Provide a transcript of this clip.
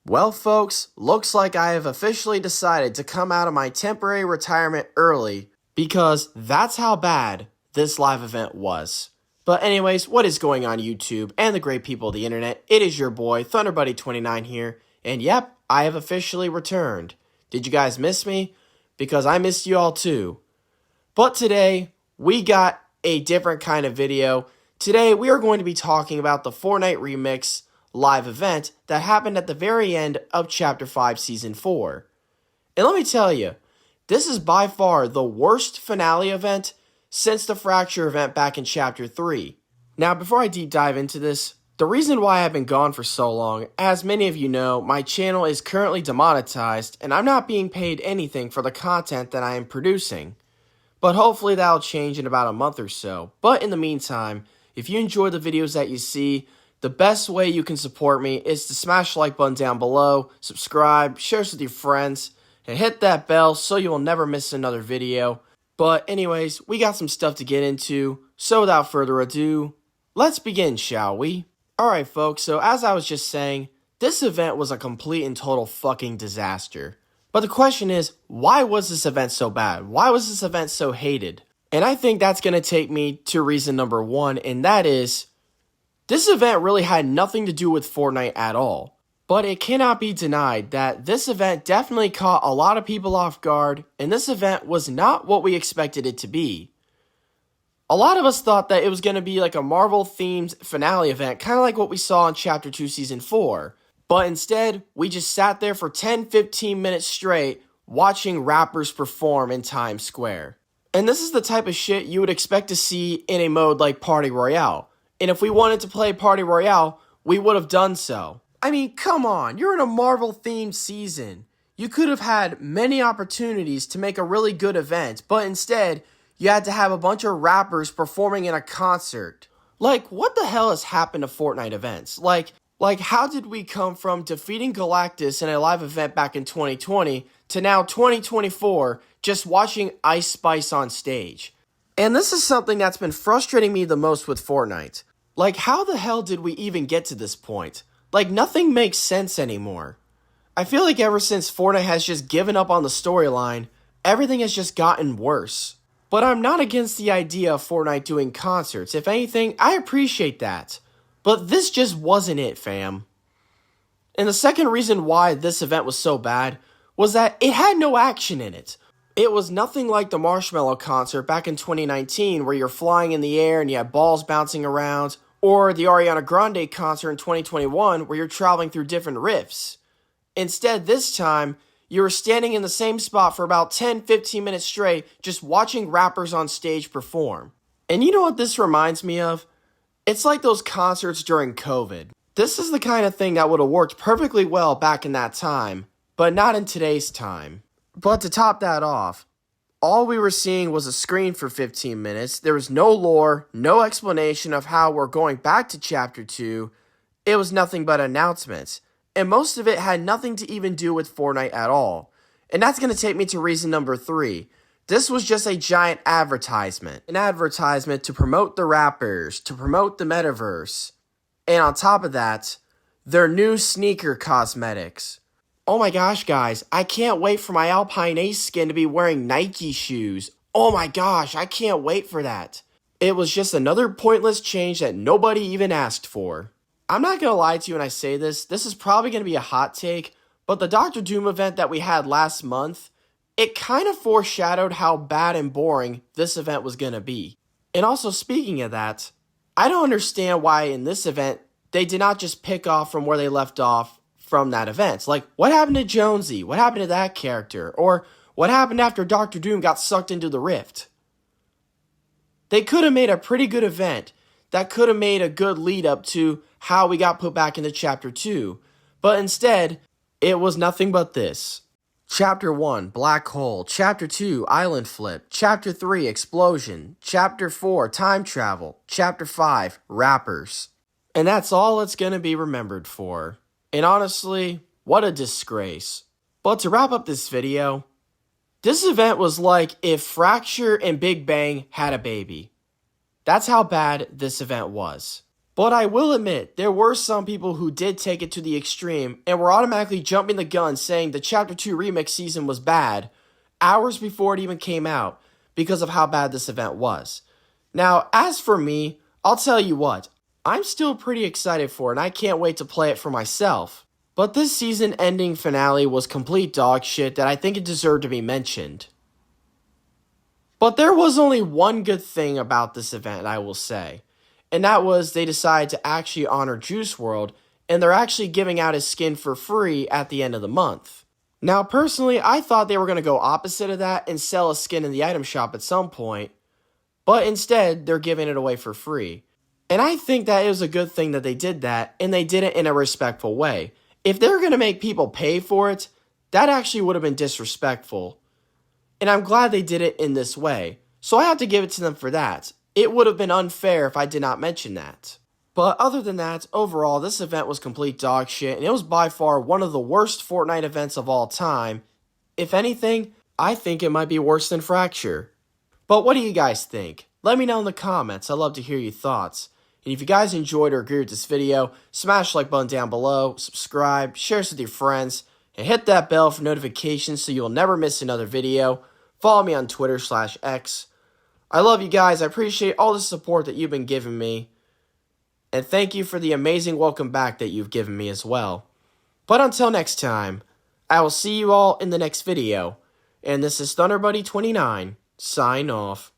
Well, folks, looks like I have officially decided to come out of my temporary retirement early because that's how bad this live event was. But anyways, what is going on YouTube and the great people of the internet? It is your boy, ThunderBuddy29 here, and yep, I have officially returned. Did you guys miss me? Because I missed you all too. But today, we got a different kind of video. Today, we are going to be talking about the Fortnite Remix live event that happened at the very end of Chapter 5 Season 4. And let me tell you, this is by far the worst finale event since the Fracture event back in Chapter 3. Now, before I deep dive into this, the reason why I've been gone for so long, as many of you know, my channel is currently demonetized and I'm not being paid anything for the content that I am producing. But hopefully that'll change in about a month or so. But in the meantime, if you enjoy the videos that you see, the best way you can support me is to smash the like button down below, subscribe, share this with your friends, and hit that bell so you will never miss another video. But anyways, we got some stuff to get into, so without further ado, let's begin, shall we? Alright folks, so as I was just saying, this event was a complete and total fucking disaster. But the question is, why was this event so bad? Why was this event so hated? And I think that's going to take me to reason number one, and that is, this event really had nothing to do with Fortnite at all. But it cannot be denied that this event definitely caught a lot of people off guard, and this event was not what we expected it to be. A lot of us thought that it was going to be like a Marvel-themed finale event, kind of like what we saw in Chapter 2 Season 4. But instead, we just sat there for 10-15 minutes straight watching rappers perform in Times Square. And this is the type of shit you would expect to see in a mode like Party Royale. And if we wanted to play Party Royale, we would have done so. I mean, come on, you're in a Marvel-themed season. You could have had many opportunities to make a really good event, but instead, you had to have a bunch of rappers performing in a concert. Like, what the hell has happened to Fortnite events? Like, how did we come from defeating Galactus in a live event back in 2020 to now 2024 just watching Ice Spice on stage? And this is something that's been frustrating me the most with Fortnite. Like, how the hell did we even get to this point? Like, nothing makes sense anymore. I feel like ever since Fortnite has just given up on the storyline, everything has just gotten worse. But I'm not against the idea of Fortnite doing concerts. If anything, I appreciate that. But this just wasn't it, fam. And the second reason why this event was so bad was that it had no action in it. It was nothing like the Marshmallow concert back in 2019 where you're flying in the air and you have balls bouncing around, or the Ariana Grande concert in 2021 where you're traveling through different rifts. Instead, this time, you were standing in the same spot for about 10-15 minutes straight just watching rappers on stage perform. And you know what this reminds me of? It's like those concerts during COVID. This is the kind of thing that would have worked perfectly well back in that time, but not in today's time. But to top that off, all we were seeing was a screen for 15 minutes. There was no lore, no explanation of how we're going back to Chapter 2. It was nothing but announcements. And most of it had nothing to even do with Fortnite at all. And that's going to take me to reason number 3. This was just a giant advertisement. An advertisement to promote the rappers, to promote the metaverse. And on top of that, their new sneaker cosmetics. Oh my gosh, guys, I can't wait for my Alpine Ace skin to be wearing Nike shoes. Oh my gosh, I can't wait for that. It was just another pointless change that nobody even asked for. I'm not going to lie to you when I say this is probably going to be a hot take, but the Dr. Doom event that we had last month, it kind of foreshadowed how bad and boring this event was going to be. And also speaking of that, I don't understand why in this event, they did not just pick off from where they left off from that event. Like, what happened to Jonesy? What happened to that character? Or what happened after Dr. Doom got sucked into the rift? They could have made a pretty good event that could have made a good lead up to how we got put back into Chapter 2. But instead, it was nothing but this. Chapter 1, Black Hole. Chapter 2, Island Flip. Chapter 3, Explosion. Chapter 4, Time Travel. Chapter 5, Rappers. And that's all it's going to be remembered for. And honestly, what a disgrace. But to wrap up this video, this event was like if Fracture and Big Bang had a baby. That's how bad this event was. But I will admit, there were some people who did take it to the extreme and were automatically jumping the gun saying the Chapter 2 remix season was bad hours before it even came out because of how bad this event was. Now, as for me, I'll tell you what, I'm still pretty excited for it and I can't wait to play it for myself. But this season ending finale was complete dog shit that I think it deserved to be mentioned. But there was only one good thing about this event, I will say. And that was they decided to actually honor Juice WRLD, and they're actually giving out his skin for free at the end of the month. Now, personally, I thought they were going to go opposite of that and sell a skin in the item shop at some point, but instead, they're giving it away for free. And I think that it was a good thing that they did that, and they did it in a respectful way. If they're going to make people pay for it, that actually would have been disrespectful. And I'm glad they did it in this way, so I have to give it to them for that. It would have been unfair if I did not mention that. But other than that, overall, this event was complete dog shit, and it was by far one of the worst Fortnite events of all time. If anything, I think it might be worse than Fracture. But what do you guys think? Let me know in the comments. I'd love to hear your thoughts. And if you guys enjoyed or agree with this video, smash the like button down below, subscribe, share this with your friends, and hit that bell for notifications so you'll never miss another video. Follow me on Twitter/X. I love you guys. I appreciate all the support that you've been giving me. And thank you for the amazing welcome back that you've given me as well. But until next time, I will see you all in the next video. And this is ThunderBuddy29, sign off.